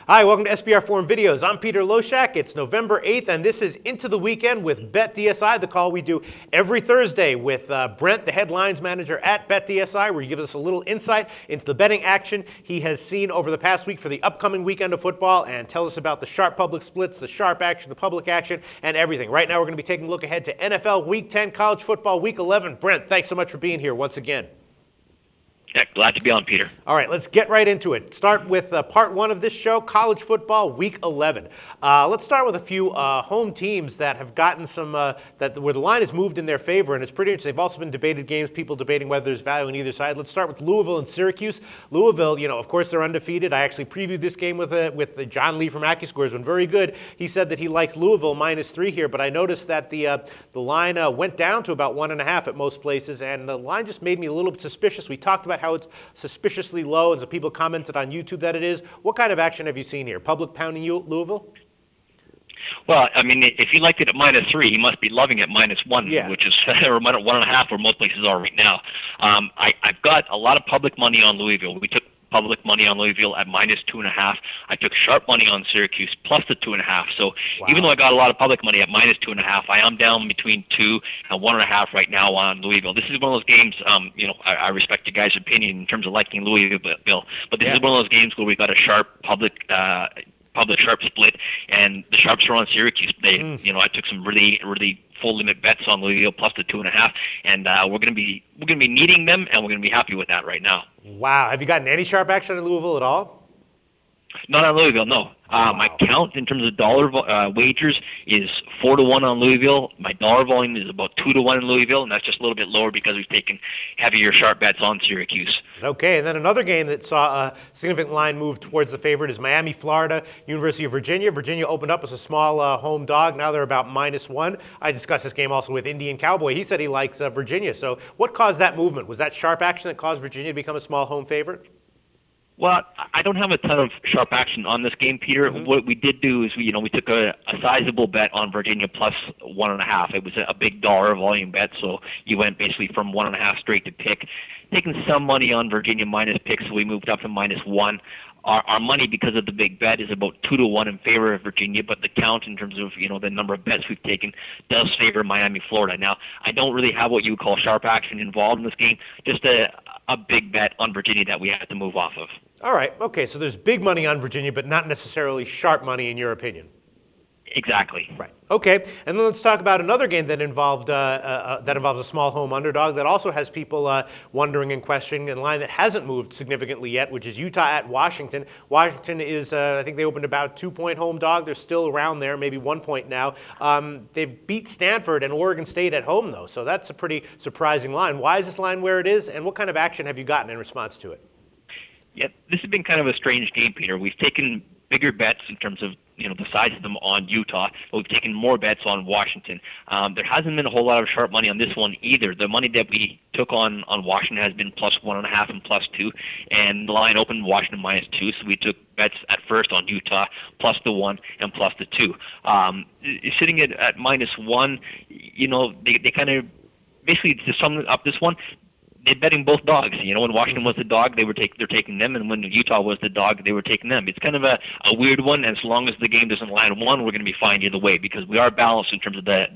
Hi, welcome to SBR Forum Videos. I'm Peter Loshak. It's November 8th, and this is Into the Weekend with BetDSI, the call we do every Thursday with Brent, the headlines manager at BetDSI, where he gives us a little insight into the betting action he has seen over the past week for the upcoming weekend of football and tells us about the sharp public splits, the sharp action, the public action, and everything. Right now, we're going to be taking a look ahead to NFL Week 10, college football Week 11. Brent, thanks so much for being here once again. Yeah, glad to be on, Peter. All right, let's get right into it. Start with part one of this show, college football, week 11. Let's start with a few home teams that have gotten some, where the line has moved in their favor, and it's pretty interesting. They've also been debated games, people debating whether there's value on either side. Let's start with Louisville and Syracuse. Louisville, of course, they're undefeated. I actually previewed this game with John Lee from AccuScore. It's been very good. He said that he likes Louisville -3 here, but I noticed that the line went down to about 1.5 at most places, and the line just made me a little bit suspicious. We talked about how it's suspiciously low, and some people commented on YouTube that it is. What kind of action have you seen here? Public pounding Louisville? Well, I mean, if he liked it at -3, he must be loving it -1, Yeah. which is or 1.5, where most places are right now. I've got a lot of public money on Louisville. We took public money on Louisville at -2.5. I took sharp money on Syracuse plus the 2.5. So even though I got a lot of public money at -2.5, I am down between 2 and 1.5 right now on Louisville. This is one of those games. I respect your guys' opinion in terms of liking Louisville, but this is one of those games where we got a sharp public sharp split, and the sharps are on Syracuse. I took some really full limit bets on Louisville plus the 2.5, and we're gonna be needing them, and we're gonna be happy with that right now. Wow, have you gotten any sharp action in Louisville at all? Not on Louisville, no. My count in terms of dollar wagers is 4-1 on Louisville. My dollar volume is about 2-1 in Louisville, and that's just a little bit lower because we've taken heavier sharp bets on Syracuse. Okay, and then another game that saw a significant line move towards the favorite is Miami, Florida, University of Virginia. Virginia opened up as a small home dog. Now they're about -1. I discussed this game also with Indian Cowboy. He said he likes Virginia. So what caused that movement? Was that sharp action that caused Virginia to become a small home favorite? Well, I don't have a ton of sharp action on this game, Peter. Mm-hmm. What we did do is we took a sizable bet on Virginia plus 1.5. It was a big dollar volume bet, so you went basically from 1.5 straight to pick. Taking some money on Virginia minus pick, so we moved up to -1. Our money, because of the big bet, is about 2-1 in favor of Virginia, but the count in terms of the number of bets we've taken does favor Miami, Florida. Now, I don't really have what you would call sharp action involved in this game, just a big bet on Virginia that we have to move off of. All right. Okay, so there's big money on Virginia, but not necessarily sharp money in your opinion. Exactly. Right. Okay, and then let's talk about another game that involves a small home underdog that also has people wondering and questioning, in a line that hasn't moved significantly yet, which is Utah at Washington. Washington is, I think they opened about 2-point home dog. They're still around there, maybe 1 point now. They've beat Stanford and Oregon State at home, though, so that's a pretty surprising line. Why is this line where it is, and what kind of action have you gotten in response to it? Yeah, this has been kind of a strange game, Peter. We've taken bigger bets in terms of the size of them on Utah, but we've taken more bets on Washington. There hasn't been a whole lot of sharp money on this one either. The money that we took on Washington has been plus 1.5 and +2, and the line opened Washington -2, so we took bets at first on Utah plus the 1 and plus the 2. Sitting at -1, they kind of basically, to sum up this one, they're betting both dogs. When Washington was the dog, they're taking them, and when Utah was the dog, they were taking them. It's kind of a weird one, and as long as the game doesn't line one, we're going to be fine either way because we are balanced in terms of the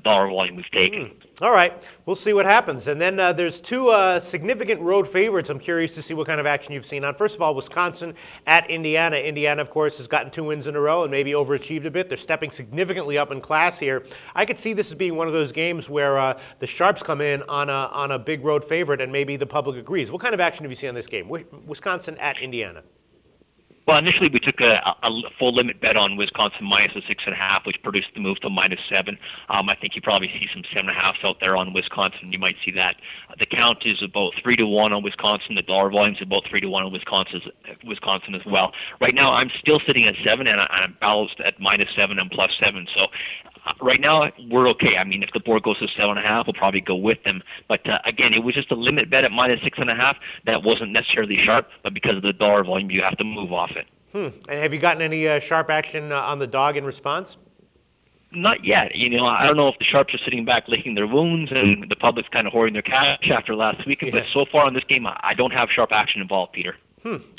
dollar volume we've taken. All right, we'll see what happens. And then there's two significant road favorites I'm curious to see what kind of action you've seen on. First of all, Wisconsin at Indiana. Indiana, of course, has gotten 2 wins in a row and maybe overachieved a bit. They're stepping significantly up in class here. I could see this as being one of those games where the sharps come in on a big road favorite and maybe the public agrees. What kind of action have you seen on this game? Wisconsin at Indiana. Well, initially we took a full limit bet on Wisconsin minus the 6.5, which produced the move to -7. I think you probably see some 7.5s out there on Wisconsin. You might see that. The count is about 3-1 on Wisconsin. The dollar volume is about 3-1 on Wisconsin as well. Right now, I'm still sitting at 7, and I'm balanced at -7 and +7. So right now, we're okay. I mean, if the board goes to 7.5, we'll probably go with them. But again, it was just a limit bet at -6.5 that wasn't necessarily sharp, but because of the dollar volume, you have to move off it. And have you gotten any sharp action on the dog in response? Not yet. I don't know if the sharps are sitting back licking their wounds and the public's kind of hoarding their cash after last weekend, but so far in this game, I don't have sharp action involved, Peter.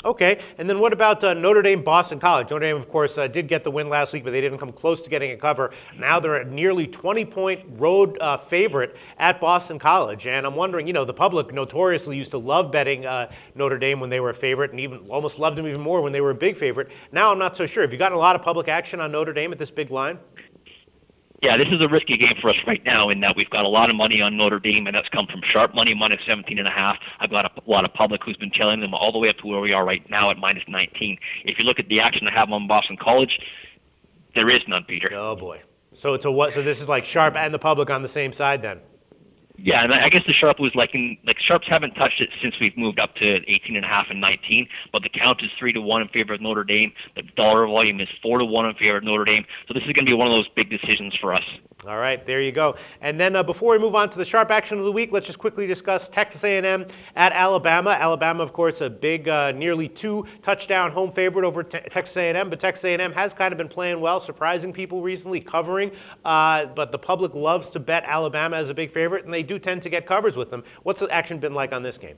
Okay, and then what about Notre Dame, Boston College? Notre Dame, of course, did get the win last week, but they didn't come close to getting a cover. Now they're a nearly 20-point road favorite at Boston College, and I'm wondering, the public notoriously used to love betting Notre Dame when they were a favorite, and even almost loved them even more when they were a big favorite. Now I'm not so sure. Have you gotten a lot of public action on Notre Dame at this big line? Yeah, this is a risky game for us right now in that we've got a lot of money on Notre Dame, and that's come from sharp money, minus 17.5. I've got a lot of public who's been telling them all the way up to where we are right now at minus 19. If you look at the action I have on Boston College, there is none, Peter. Oh, boy. So it's a what? So this is like sharp and the public on the same side then? Yeah, and I guess the sharp was like sharps haven't touched it since we've moved up to 18.5 and 19, but the count is 3-1 in favor of Notre Dame. The dollar volume is 4-1 in favor of Notre Dame. So this is going to be one of those big decisions for us. All right, there you go. And then before we move on to the sharp action of the week, let's just quickly discuss Texas A&M at Alabama. Alabama, of course, a big, nearly 2-touchdown home favorite over Texas A&M, but Texas A&M has kind of been playing well, surprising people recently, covering. But the public loves to bet Alabama as a big favorite, and they do tend to get covers with them. What's the action been like on this game?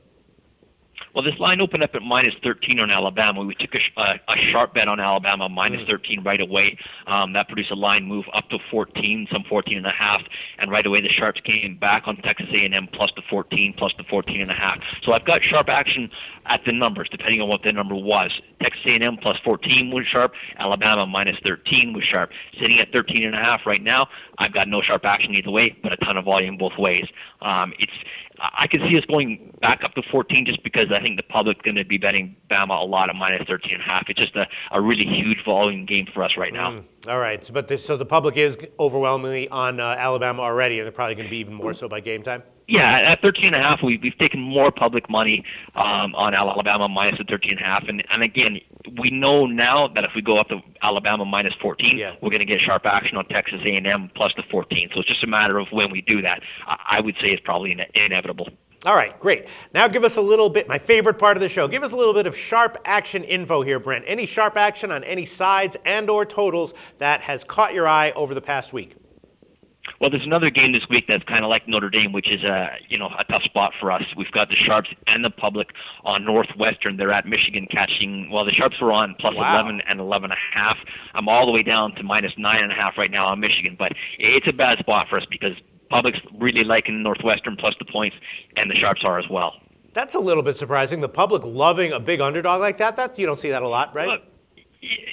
Well, this line opened up at minus 13 on Alabama. We took a sharp bet on Alabama, minus 13 right away. That produced a line move up to 14, some 14.5, and right away the sharps came back on Texas A&M plus the 14, plus the 14.5. So I've got sharp action at the numbers, depending on what the number was. Texas A&M plus 14 was sharp. Alabama minus 13 was sharp. Sitting at 13.5 right now, I've got no sharp action either way, but a ton of volume both ways. I could see us going back up to 14 just because I think the public's going to be betting Bama a lot at minus 13.5. It's just a really huge volume game for us right now. All right, so the public is overwhelmingly on Alabama already, and they're probably going to be even more so by game time? Yeah, at 13.5, we've taken more public money on Alabama minus the 13.5, and again, we know now that if we go up to Alabama minus 14, we're going to get sharp action on Texas A&M plus the 14. So it's just a matter of when we do that. I would say it's probably inevitable. All right, great. Now give us a little bit, my favorite part of the show, give us a little bit of sharp action info here, Brent. Any sharp action on any sides and or totals that has caught your eye over the past week? Well, there's another game this week that's kind of like Notre Dame, which is a tough spot for us. We've got the sharps and the public on Northwestern. They're at Michigan catching. Well, the sharps were on plus 11 and 11.5. I'm all the way down to minus 9.5 right now on Michigan, but it's a bad spot for us because public's really liking Northwestern plus the points, and the sharps are as well. That's a little bit surprising. The public loving a big underdog like that. You don't see that a lot, right? Look,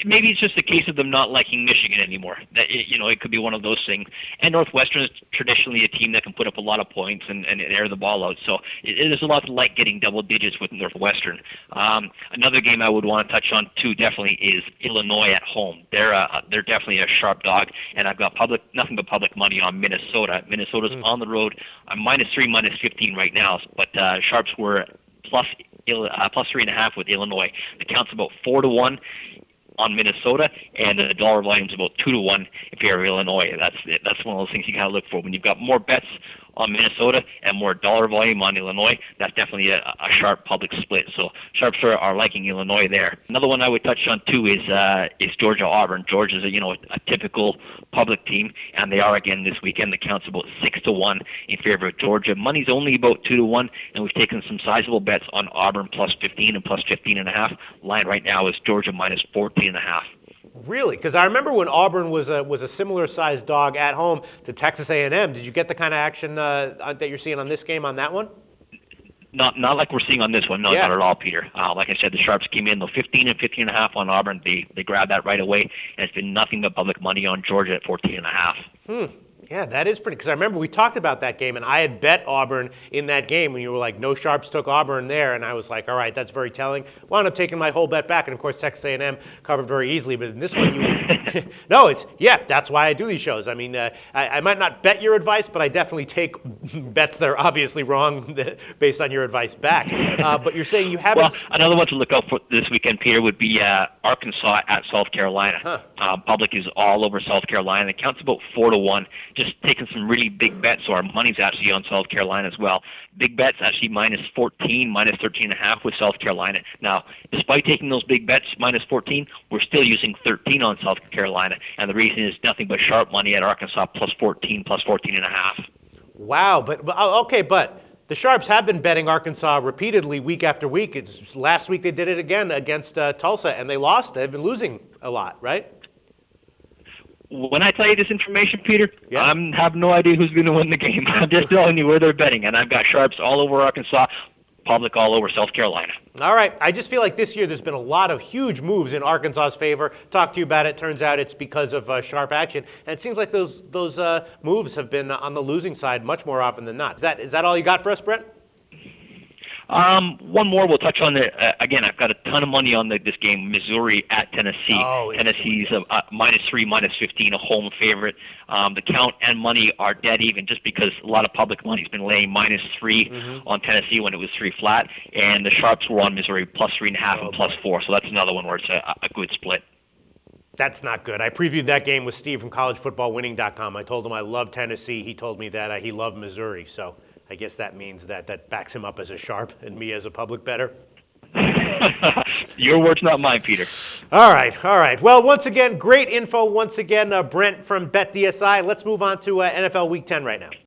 maybe it's just a case of them not liking Michigan anymore. That it could be one of those things. And Northwestern is traditionally a team that can put up a lot of points and air the ball out. So there's a lot to like getting double digits with Northwestern. Another game I would want to touch on too definitely is Illinois at home. They're definitely a sharp dog, and I've got nothing but public money on Minnesota. Minnesota's on the road. I'm minus 3, minus 15 right now, but sharps were plus 3.5 with Illinois. The count's about 4-1 on Minnesota, and the dollar volume's about 2-1 if you're Illinois. That's one of those things you gotta look for. When you've got more bets on Minnesota and more dollar volume on Illinois, that's definitely a sharp public split. So sharps are liking Illinois there. Another one I would touch on too is Georgia Auburn. Georgia's a typical public team, and they are again this weekend. The count's about 6-1 in favor of Georgia. Money's only about 2-1, and we've taken some sizable bets on Auburn plus 15 and plus 15.5. Line right now is Georgia minus 14.5. Really? Because I remember when Auburn was a similar-sized dog at home to Texas A&M. Did you get the kind of action that you're seeing on this game on that one? Not like we're seeing on this one. No, not at all, Peter. Like I said, the sharps came in, though, 15 and 15.5 on Auburn. They grabbed that right away, and it's been nothing but public money on Georgia at 14.5. Yeah, that is pretty, because I remember we talked about that game, and I had bet Auburn in that game when you were like, no sharps took Auburn there, and I was like, all right, that's very telling. Wound up taking my whole bet back, and of course Texas A&M covered very easily, but in this one, that's why I do these shows. I mean, I might not bet your advice, but I definitely take bets that are obviously wrong based on your advice back. But you're saying you haven't... Well, another one to look out for this weekend, Peter, would be Arkansas at South Carolina. Public is all over South Carolina. It counts about 4-1. Just taking some really big bets, so our money's actually on South Carolina as well. Big bets actually minus 14, minus 13.5 with South Carolina. Now, despite taking those big bets minus 14, we're still using 13 on South Carolina, and the reason is nothing but sharp money at Arkansas plus 14, plus 14.5. Wow, but The Sharps have been betting Arkansas repeatedly week after week. Last week they did it again against Tulsa, and they lost. They've been losing a lot, right? When I tell you this information, Peter, Yeah. I have no idea who's going to win the game. I'm just telling you where they're betting, and I've got Sharps all over Arkansas, public all over South Carolina. All right. I just feel like this year there's been a lot of huge moves in Arkansas's favor. Talked to you about it. Turns out it's because of sharp action. And it seems like those moves have been on the losing side much more often than not. Is that all you got for us, Brent? One more we'll touch on. Again, I've got a ton of money on this game, Missouri at Tennessee. Oh, Tennessee's -3, -15, a home favorite. The count and money are dead even just because a lot of public money's been laying -3 on Tennessee when it was 3 flat, and the Sharps were on Missouri +3.5 and +4, so that's another one where it's a good split. That's not good. I previewed that game with Steve from collegefootballwinning.com. I told him I love Tennessee. He told me that he loved Missouri. So I guess that means that backs him up as a sharp and me as a public bettor. Your words, not mine, Peter. All right. Well, once again, great info. Once again, Brent from BetDSI. Let's move on to NFL Week 10 right now.